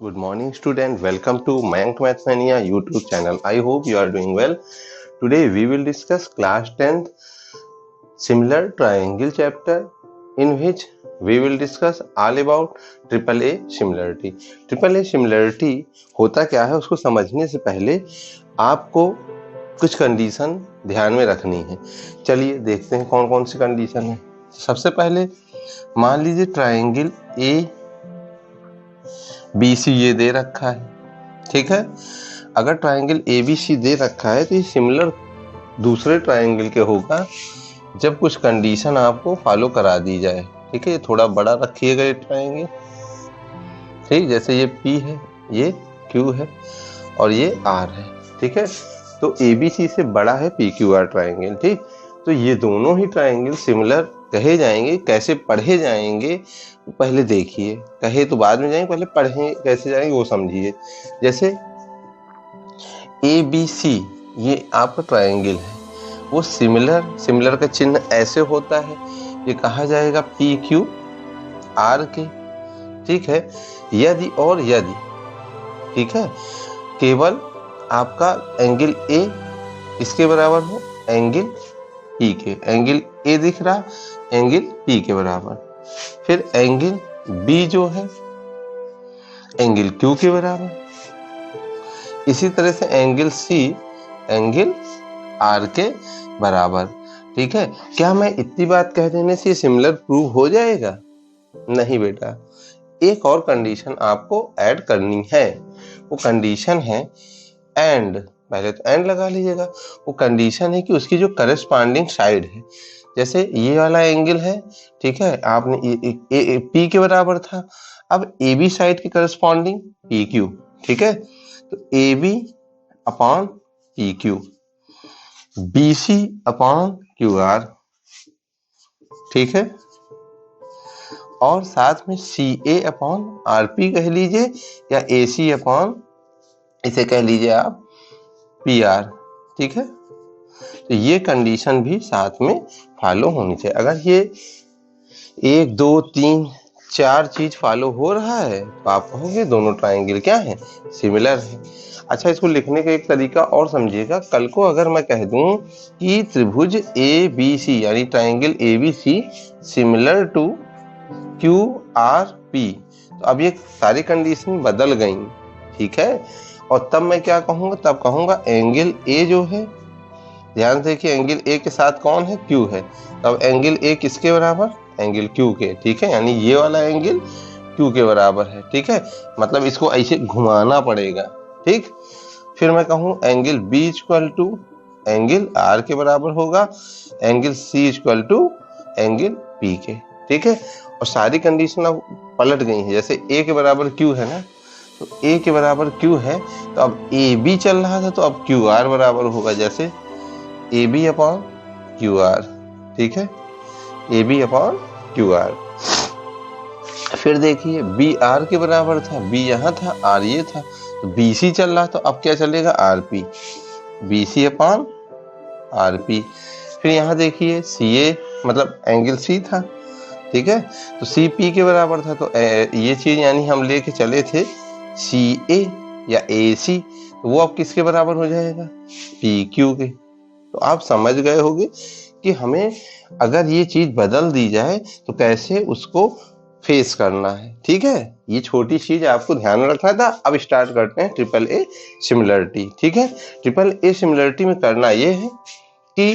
Good morning, student. Welcome to Mayank Mathmania YouTube channel. I hope you are doing well. Today we will discuss class 10th similar triangle chapter, in which we will discuss all about triple A similarity. Triple A similarity होता क्या है, उसको समझने से पहले आपको कुछ condition ध्यान में रखनी है। चलिए देखते हैं कौन कौन सी कंडीशन है। सबसे पहले मान लीजिए ट्राइंगल ए बी सी ये दे रखा है, ठीक है। अगर ट्राइंगल ए बी सी दे रखा है तो ये सिमिलर दूसरे ट्राइंगल के होगा जब कुछ कंडीशन आपको फॉलो करा दी जाए, ठीक है। ये थोड़ा बड़ा रखिएगा ये ट्राइंगल, ठीक। जैसे ये पी है, ये क्यू है और ये आर है, ठीक है। तो ए बी सी से बड़ा है पी क्यू आर ट्राइंगल, ठीक। तो ये दोनों ही ट्राइंगल सिमिलर कहे जाएंगे। कैसे पढ़े जाएंगे पहले देखिए, कहे तो बाद में जाएंगे, पहले पढ़े कैसे जाएंगे वो समझिए। जैसे ए बी सी ये आपका ट्राइंगल है, वो सिमिलर का चिन्ह ऐसे होता है, ये कहा जाएगा पी क्यू आर के, ठीक है। यदि और यदि, ठीक है, केवल आपका एंगल ए इसके बराबर हो, एंगल पी के, एंगल ए दिख रहा एंगल पी के बराबर, फिर एंगल बी जो है एंगल क्यू के बराबर, इसी तरह से एंगल सी एंगल आर के बराबर, ठीक है। क्या मैं इतनी बात कह देने से सिमिलर प्रूव हो जाएगा? नहीं बेटा, एक और कंडीशन आपको ऐड करनी है। वो कंडीशन है एंड, पहले तो एंड लगा लीजिएगा। वो कंडीशन है कि उसकी जो करस्पॉन्डिंग साइड है, जैसे ये वाला एंगल है, ठीक है, आपने पी के बराबर था, अब ए बी साइड के करस्पॉन्डिंग पी क्यू, ठीक है। तो A B upon P Q, B C upon Q R, ठीक है, और साथ में C A upon R P कह लीजिए, या ए सी अपॉन, इसे कह लीजिए आप पी आर, ठीक है। तो ये कंडीशन भी साथ में फॉलो होनी चाहिए। अगर ये 1 2 3 4 चीज फॉलो हो रहा है तो आप कहोगे दोनों ट्राइंगल क्या है, सिमिलर है। अच्छा, इसको लिखने का एक तरीका और समझिएगा। कल को अगर मैं कह दूं कि त्रिभुज ए बी सी यानी triangle A B C similar to Q R P, तो अब ये सारी कंडीशन बदल गई, ठीक है। और तब मैं क्या कहूंगा, तब कहूंगा एंगल ए जो है, ध्यान से देखिए, एंगल ए के साथ कौन है, क्यू है। तब एंगल ए किसके बराबर, एंगल क्यू के, ठीक है। यानी ये वाला एंगल क्यू के बराबर है, ठीक है। मतलब इसको ऐसे घुमाना पड़ेगा, ठीक। फिर मैं कहूँ angle B equal to angle R के बराबर होगा, angle C equal to angle P के, ठीक है। और सारी कंडीशन अब पलट गई है। जैसे ए के बराबर क्यू है ना, तो ए के बराबर क्यू है, तो अब ए बी चल रहा था, तो अब क्यू आर बराबर होगा, जैसे A B upon Q R, ठीक है, A B upon Q R. फिर देखिए बी आर के बराबर था, बी यहाँ था, आर ये था, तो बी सी चल रहा, तो अब क्या चलेगा, R P, B C upon R P. फिर यहाँ देखिए सी ए मतलब एंगल सी था, ठीक है, तो सी पी के बराबर था, तो ये चीज यानी हम लेके चले थे सी ए या ए सी, तो वो अब किसके बराबर हो जाएगा, पी क्यू के। तो आप समझ गए होंगे कि हमें अगर ये चीज बदल दी जाए तो कैसे उसको फेस करना है, ठीक है। ये छोटी चीज आपको ध्यान में रखना था। अब स्टार्ट करते हैं ट्रिपल ए सिमिलरिटी, ठीक है। ट्रिपल ए सिमिलरिटी में करना ये है कि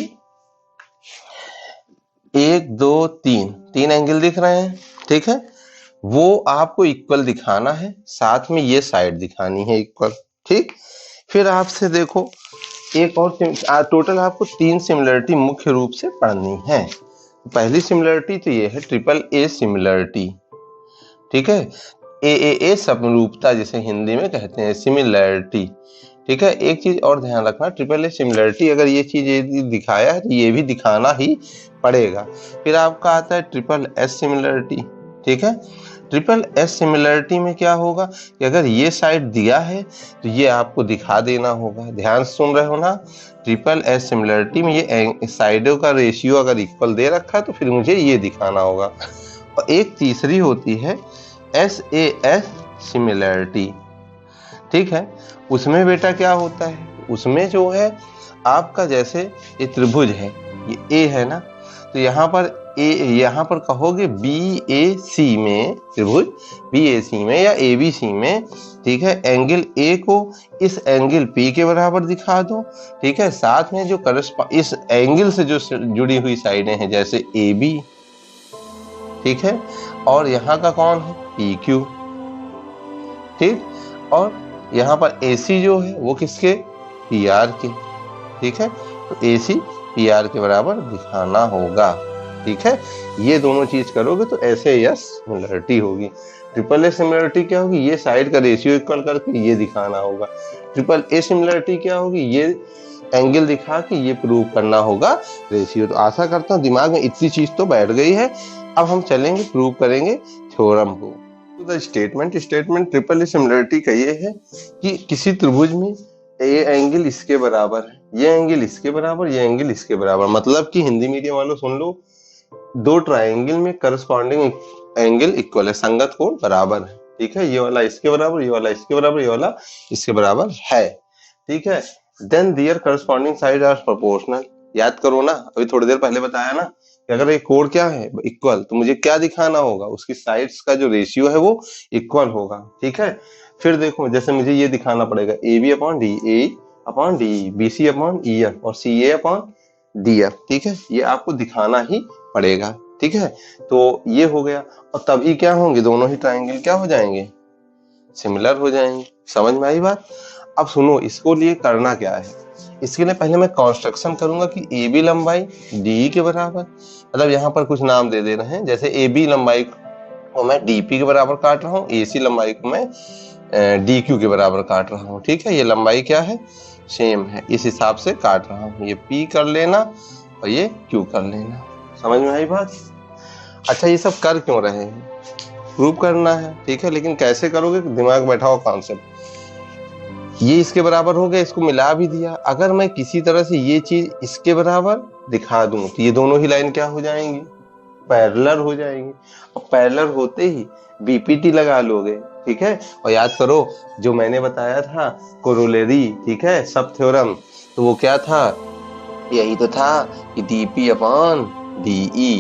1 2 3 एंगल दिख रहे हैं, ठीक है, वो आपको इक्वल दिखाना है, साथ में ये साइड दिखानी है इक्वल, ठीक। फिर आपसे देखो एक और टोटल आपको 3 सिमिलरिटी मुख्य रूप से पढ़नी है। पहली सिमिलरिटी तो ये है ट्रिपल ए सिमिलरिटी, ठीक है। ए समरूपता जिसे हिंदी में कहते हैं, सिमिलरिटी, ठीक है। एक चीज और ध्यान रखना, ट्रिपल ए सिमिलरिटी अगर ये चीज दिखाया है तो ये भी दिखाना ही पड़ेगा। फिर आपका आता है ट्रिपल एस सिमिलरिटी, ठीक है। ट्रिपल एस सिमिलरिटी में क्या होगा कि अगर ये साइड दिया है तो ये आपको दिखा देना होगा। ध्यान से सुन रहे हो ना, ट्रिपल एस सिमिलरिटी में ये साइडों का रेशियो अगर इक्वल दे रखा है तो फिर मुझे ये दिखाना होगा। और एक तीसरी होती है SAS सिमिलैरिटी। ठीक है, उसमें बेटा क्या होता है, उसमें जो है आपका जैसे ये त्रिभुज है, ये ए है ना, तो यहाँ पर कहोगे बी ए सी में, त्रिभुज बी ए सी में या ए बी सी में, ठीक है, एंगल ए को इस एंगल पी के बराबर दिखा दो। ठीक है, साथ में जो इस एंगल से जो जुड़ी हुई साइडें हैं जैसे ए बी, ठीक है, और यहाँ का कौन है पी क्यू, ठीक, और यहाँ पर ए सी जो है वो किसके, पी आर के। ठीक है, तो ए सी पी आर के बराबर दिखाना होगा। ठीक है, ये दोनों चीज करोगे तो ऐसे यस सिमिलरिटी होगी। ट्रिपल ए सिमिलरिटी क्या होगी, ये साइड का रेशियो इक्वल करके ये दिखाना होगा। ट्रिपल ए सिमिलरिटी क्या होगी, ये एंगल दिखा के ये प्रूव करना होगा रेशियो। तो आशा करता हूँ दिमाग में इतनी चीज तो बैठ गई है। अब हम चलेंगे प्रूव करेंगे थ्योरम को। तो स्टेटमेंट ट्रिपल ए सिमिलरिटी का ये है कि किसी त्रिभुज में ये एंगल इसके बराबर है, ये एंगल इसके बराबर, ये एंगल इसके बराबर, मतलब कि हिंदी मीडियम वालों सुन लो, दो ट्रायंगल में करस्पॉन्डिंग एंगल इक्वल है, संगत कोण बराबर है। ठीक है, ये वाला इसके बराबर, ये वाला इसके बराबर, ये वाला इसके बराबर है। ठीक है, then their corresponding side are proportional. याद करो ना, अभी थोड़ी देर पहले बताया ना कि अगर ये कोण क्या है इक्वल, तो मुझे क्या दिखाना होगा, उसकी साइड्स का जो रेशियो है वो इक्वल होगा। ठीक है, फिर देखो जैसे मुझे ये दिखाना पड़ेगा A B upon D, A upon D, B C upon E F और C A upon D F. ठीक है, ये आपको दिखाना ही पड़ेगा। ठीक है, तो ये हो गया, और तभी क्या होंगे, दोनों ही ट्रायंगल क्या हो जाएंगे, सिमिलर हो जाएंगे। समझ में आई बात। अब सुनो, इसको लिए करना क्या है, इसके लिए पहले मैं कंस्ट्रक्शन करूंगा कि ए बी लंबाई डी के बराबर, मतलब यहाँ पर कुछ नाम दे रहे हैं, जैसे ए बी लंबाई को मैं डी पी के बराबर काट रहा हूँ, ए सी लंबाई को मैं डी क्यू के बराबर काट रहा हूँ। ठीक है, ये लंबाई क्या है, सेम है, इस हिसाब से काट रहा हूँ। ये पी कर लेना और ये क्यू कर लेना। समझ में आई बात। अच्छा, ये सब कर क्यों रहे हैं, प्रूव करना है। ठीक है, लेकिन कैसे करोगे, दिमाग बैठाओ कॉन्सेप्ट। ये इसके बराबर हो गया, इसको मिला भी दिया। अगर मैं किसी तरह से ये चीज इसके बराबर दिखा दूं तो ये दोनों ही लाइन क्या हो जाएंगी, पैरेलल हो जाएंगी। और पैरेलल होते ही बीपीटी लगा लोगे। ठीक है, और याद करो जो मैंने बताया था कोरोलरी, ठीक है, सब थ्योरम, तो वो क्या था, यही तो था कि DP upon DE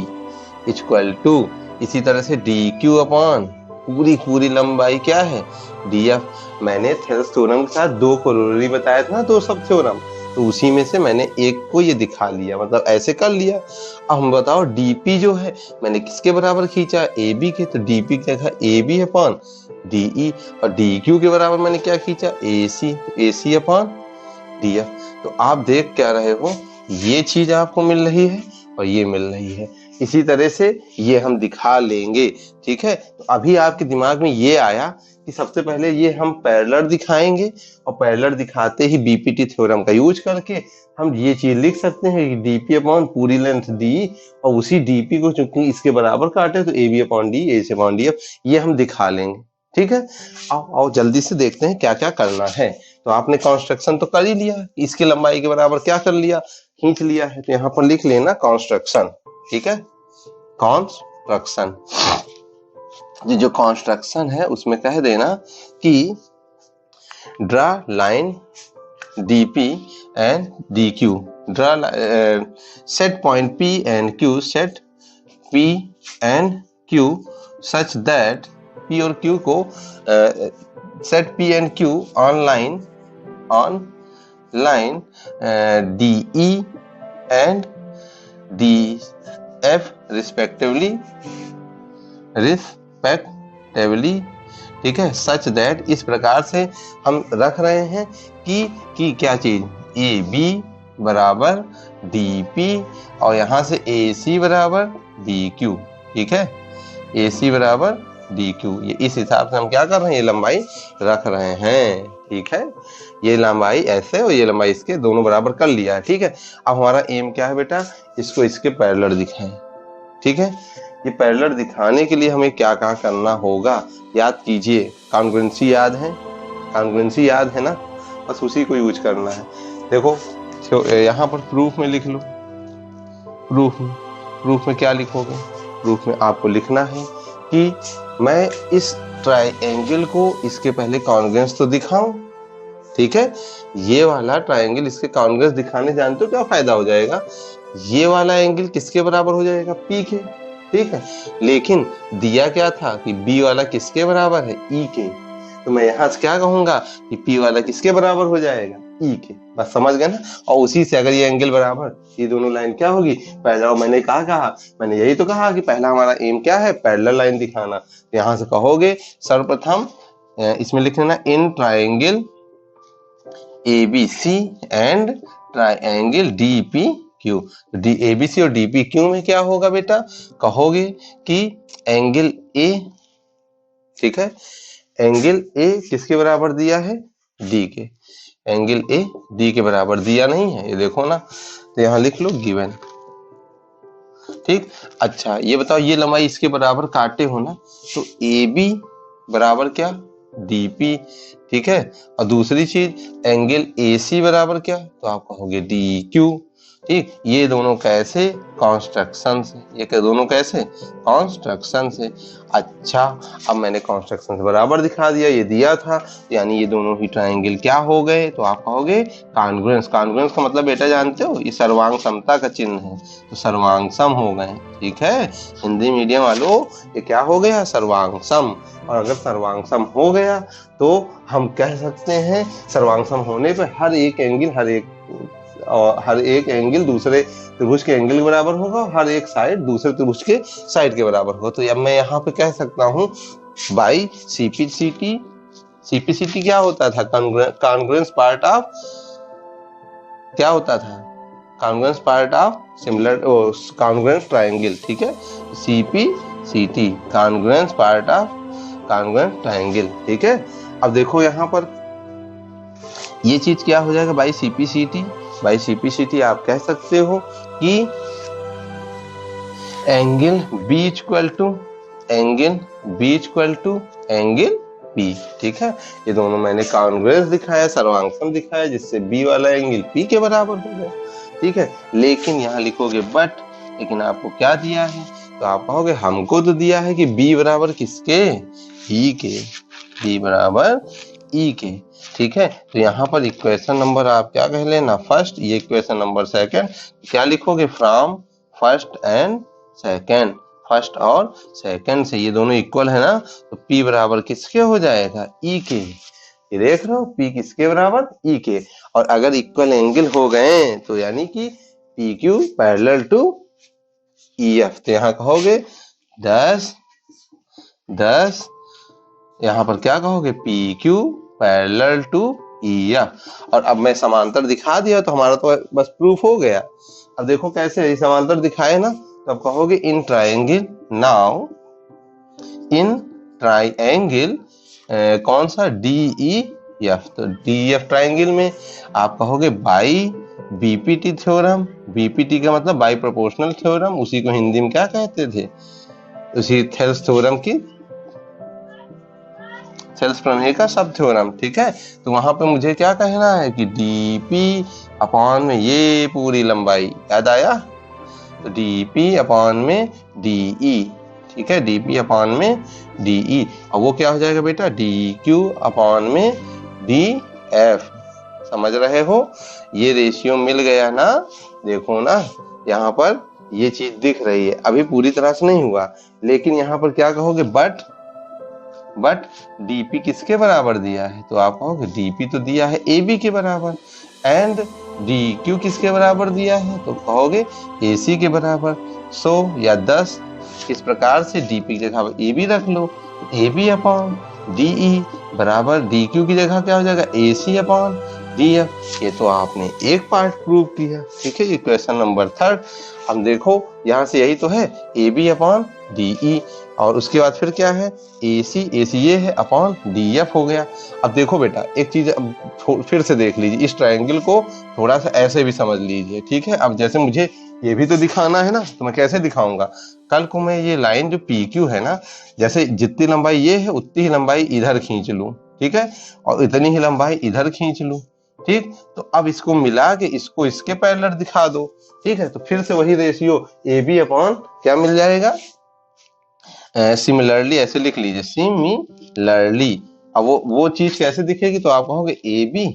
equal to, इसी तरह से डी क्यू अपॉन पूरी लंबाई क्या है, डीएफ। मैंने थेल्स थ्योरम के साथ दो कोरोलरी बताया था ना, दो सब थ्योरम, तो उसी में से मैंने एक को ये दिखा लिया, मतलब ऐसे कर लिया। अब हम बताओ डीपी जो है मैंने किसके बराबर खींचा, ए बी के, तो डीपी क्या था, ए बी अपॉन डीई, और डी क्यू के बराबर मैंने क्या खींचा, ए सी, तो ए सी अपॉन डीएफ। तो आप देख क्या रहे हो, ये चीज आपको मिल रही है और ये मिल रही है, इसी तरह से ये हम दिखा लेंगे। ठीक है, तो अभी आपके दिमाग में ये आया कि सबसे पहले ये हम पैरेलल दिखाएंगे, और पैरेलल दिखाते ही बीपीटी थ्योरम का यूज करके हम ये चीज लिख सकते हैं कि डीपी अपॉन पूरी लेंथ डी, और उसी डीपी को चूंकि इसके बराबर काटे तो A B upon D, A C upon D F, ये हम दिखा लेंगे। ठीक है, आओ जल्दी से देखते हैं क्या क्या करना है। तो आपने कंस्ट्रक्शन तो कर ही लिया, इसकी लंबाई के बराबर क्या कर लिया, खींच लिया है, तो यहाँ पर लिख लेना कंस्ट्रक्शन। ठीक है, कंस्ट्रक्शन, ये जो कंस्ट्रक्शन है उसमें कह देना कि draw line DP and D Q, draw set point P and Q, set P and Q such that, P और क्यू को set P and Q on line D E and D F respectively, ठीक है, such that, इस प्रकार से हम रख रहे हैं कि क्या चीज, ए बी बराबर डी पी और यहाँ से ए सी बराबर डी क्यू। ठीक है, ए सी बराबर डी क्यू, ये इस हिसाब से हम क्या कर रहे हैं, ये लंबाई रख रहे हैं। ठीक है, ये लंबाई ऐसे और ये लंबाई इसके दोनों बराबर कर लिया है। ठीक है, अब हमारा एम क्या है बेटा, इसको इसके पैरेलल दिखाएं। ठीक है, ये पैरेलल दिखाने के लिए हमें क्या क्या करना होगा, याद कीजिए, कॉन्ग्रुएंसी याद है, कॉन्ग्रुएंसी याद है ना, बस उसी को यूज करना है। देखो यहाँ पर प्रूफ में लिख लो, प्रूफ में क्या लिखोगे, प्रूफ में आपको लिखना है कि मैं इस ट्राइंगल को इसके पहले कॉन्ग्रुएंस तो दिखाऊं, ठीक है। ये वाला ट्राइंगल इसके कॉन्ग्रुएंस दिखाने जानते हो क्या फायदा हो जाएगा, ये वाला एंगल किसके बराबर हो जाएगा, पी के, ठीक है। लेकिन दिया क्या था कि बी वाला किसके बराबर है, ई के, तो मैं यहां से क्या कहूंगा कि पी वाला किसके बराबर हो जाएगा, ई के, बस समझ गए ना। और उसी से अगर ये एंगल बराबर, ये दोनों लाइन क्या होगी, पहला मैंने कहा मैंने यही तो कहा कि पहला हमारा एम क्या है, पैरेलल लाइन दिखाना। यहां से कहोगे सर्वप्रथम इसमें लिख लेना in triangle ABC and triangle DPQ। ABC और DPQ में क्या होगा बेटा, कहोगे कि एंगल A, ठीक है, एंगल A किसके बराबर दिया है, D के, एंगल A D के बराबर दिया नहीं है, ये देखो ना, तो यहां लिख लो गिवन, ठीक। अच्छा ये बताओ, ये लंबाई इसके बराबर काटे हो ना, तो AB बराबर क्या, DP, ठीक है। और दूसरी चीज एंगल AC बराबर क्या, तो आप कहोगे DQ, ठीक। ये दोनों कैसे, कॉन्स्ट्रक्शन से, ये दोनों कैसे, कॉन्स्ट्रक्शन से। अच्छा अब मैंने कॉन्स्ट्रक्शन से बराबर दिखा दिया, ये दिया था, यानी ये दोनों ही ट्राइंगल क्या हो गए, तो आप कहोगे कॉन्ग्रुएंस। कॉन्ग्रुएंस का मतलब बेटा जानते हो, ये सर्वांग समता का चिन्ह है, तो सर्वांग सम हो गए, ठीक है। हिंदी मीडियम वालों ये क्या हो गया, सर्वांग सम। और अगर सर्वांग सम हो गया तो हम कह सकते हैं सर्वांग सम होने पे हर एक एंगल दूसरे त्रिभुज के एंगल के बराबर होगा, हर एक साइड दूसरे त्रिभुज के साइड के बराबर होगा। तो अब मैं यहाँ पे कह सकता हूँ बाई CPCT क्या होता था, कॉन्ग्रुएंस पार्ट ऑफ, क्या होता था, congruence part of similar congruence triangle, ठीक है। CPCT congruence part of congruence triangle, ठीक है। अब देखो यहाँ पर ये चीज क्या हो जाएगा, बाई CPCT आप कह सकते हो कि angle B equal to angle P, ठीक है। ये दोनों मैंने कॉन्ग्रुएंस दिखाया, सर्वांग दिखाया, जिससे B वाला एंगल P के बराबर हो गया, ठीक है। लेकिन यहाँ लिखोगे बट, लेकिन आपको क्या दिया है, तो आप कहोगे हमको तो दिया है कि B बराबर किसके, E के, B बराबर E के, ठीक है। तो यहाँ पर इक्वेशन नंबर आप क्या कह लेना, फर्स्ट, ये इक्वेशन नंबर सेकंड, क्या लिखोगे, from first and second, first और सेकंड से ये दोनों इक्वल है ना, तो P बराबर किसके हो जाएगा, E के, ये देख रहे हो P किसके बराबर, E के। और अगर इक्वल एंगल हो गए तो यानी कि PQ पैरेलल टू EF, तो यहाँ कहोगे 10 यहाँ पर क्या कहोगे, PQ पैरेलल टू EF। और अब मैं समांतर दिखा दिया तो हमारा तो बस प्रूफ हो गया। अब देखो कैसे समांतर दिखाए ना, तो अब कहोगे in triangle, now in triangle कौन सा, DEF, तो DEF ट्राइंगल में आप कहोगे बाई BPT थ्योरम, BPT का मतलब बाई प्रोपोर्शनल थ्योरम, उसी को हिंदी में क्या कहते थे, उसी थेल्स थ्योरम की, सेल्स प्रमेय का सब थ्योरम, ठीक है। तो वहां पे मुझे क्या कहना है कि DP अपॉन में ये पूरी लंबाई, याद आया, तो DP अपॉन में DE, ठीक है, DP अपॉन में DE, और वो क्या हो जाएगा बेटा, DQ अपॉन में DF, समझ रहे हो, ये रेशियो मिल गया ना, देखो ना यहाँ पर ये चीज दिख रही है, अभी पूरी तरह से नहीं हुआ, लेकिन यहाँ पर क्या कहोगे, बट DP किसके बराबर दिया है, तो आप कहोगे DP तो दिया है AB के बराबर, एंड DQ किसके बराबर दिया है, तो कहोगे AC के बराबर। सो या 10 इस प्रकार से DP की जगह AB रख लो, AB अपॉन DE बराबर DQ की जगह क्या हो जाएगा, AC अपॉन DF। ये तो आपने एक पार्ट प्रूव किया, ठीक है, इक्वेशन नंबर 3। हम देखो यहाँ से यही तो है, AB अपॉन DE, और उसके बाद फिर क्या है, AC ये है अपॉन DF हो गया। अब देखो बेटा एक चीज फिर से देख लीजिए, इस ट्रायंगल को थोड़ा सा ऐसे भी समझ लीजिए, ठीक है। अब जैसे मुझे ये भी तो दिखाना है ना, तो मैं कैसे दिखाऊंगा, कल को मैं ये लाइन जो PQ है ना, जैसे जितनी लंबाई ये है उतनी ही लंबाई इधर खींच लूं, ठीक है, और इतनी ही लंबाई इधर खींच लूं, ठीक। तो अब इसको मिला के इसको इसके पैरेलल दिखा दो, ठीक है, तो फिर से वही रेशियो AB अपॉन क्या मिल जाएगा, सिमिलरली ऐसे लिख लीजिए, सिमिलरली। अब वो चीज कैसे दिखेगी, तो आप कहोगे A B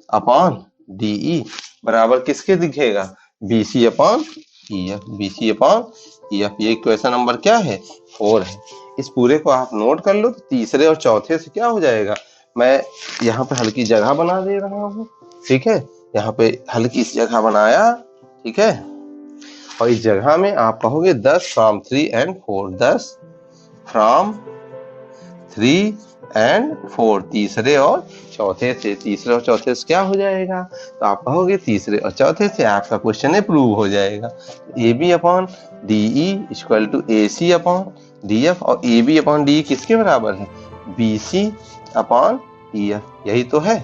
upon D E बराबर किसके दिखेगा, B C upon E F, B C upon E F. ये क्वेश्चन नंबर क्या है, 4 है। इस पूरे को आप नोट कर लो, तो तीसरे और चौथे से क्या हो जाएगा, मैं यहाँ पे हल्की जगह बना दे रहा हूँ, ठीक है, यहाँ पे हल्की सी जगह बनाया, ठीक है, और इस जगह में आप कहोगे 10 फ्रॉम 3 एंड 4, 10 फ्रॉम 3 एंड 4, तीसरे और चौथे से। तीसरे और चौथे से क्या हो जाएगा, तो आप कहोगे तीसरे और चौथे से, आपका क्वेश्चन प्रूव हो जाएगा। A B upon D E equal to A C upon D F, और ए बी अपॉन डी किसके बराबर है, B C upon E F, यही तो है,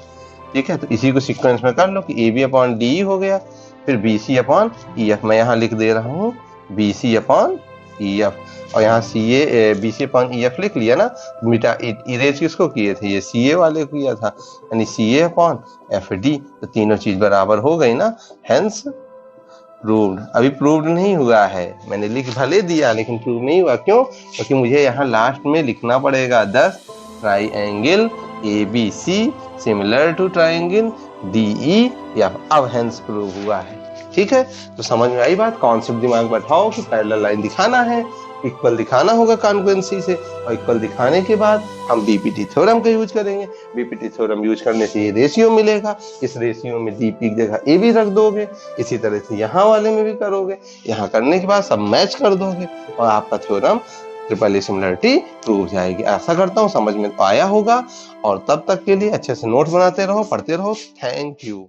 ठीक है। तो इसी को सीक्वेंस में कर लो कि ए बी अपॉन डी हो गया, फिर B C upon E F, मैं यहाँ लिख दे रहा हूँ B C upon E F, और यहाँ C A B C upon E F लिख लिया ना, मीटा इरेज किसको किए थे, ये सी ए वाले को किया था, यानी सी ए अपॉन एफ डी, तो तीनों चीज बराबर हो गई ना, हेंस प्रूव्ड। अभी प्रूव्ड नहीं हुआ है, मैंने लिख भले दिया लेकिन प्रूव नहीं हुआ, क्यों, क्योंकि मुझे यहाँ लास्ट में लिखना पड़ेगा 10 triangle A B C similar to triangle D E या, अब हेंस प्रूव हुआ है, ठीक है। तो समझ में आई बात, कॉन्सेप्ट दिमाग में बैठाओ कि पैरेलल लाइन दिखाना है, इक्वल दिखाना होगा कॉन्ग्रुएंसी से, और इक्वल दिखाने के बाद हम बीपीटी थ्योरम का यूज करेंगे। बीपीटी थ्योरम यूज करने से ये रेशियो मिलेगा, इस रेशियो में डीपी की जगह ए भी रख दोगे, इसी तरह से यहाँ वाले में भी करोगे, यहाँ करने के बाद सब मैच कर दोगे और आपका theorem triple A similarity prove हो जाएगी। आशा करता हूँ समझ में तो आया होगा, और तब तक के लिए अच्छे से नोट बनाते रहो, पढ़ते रहो। Thank you.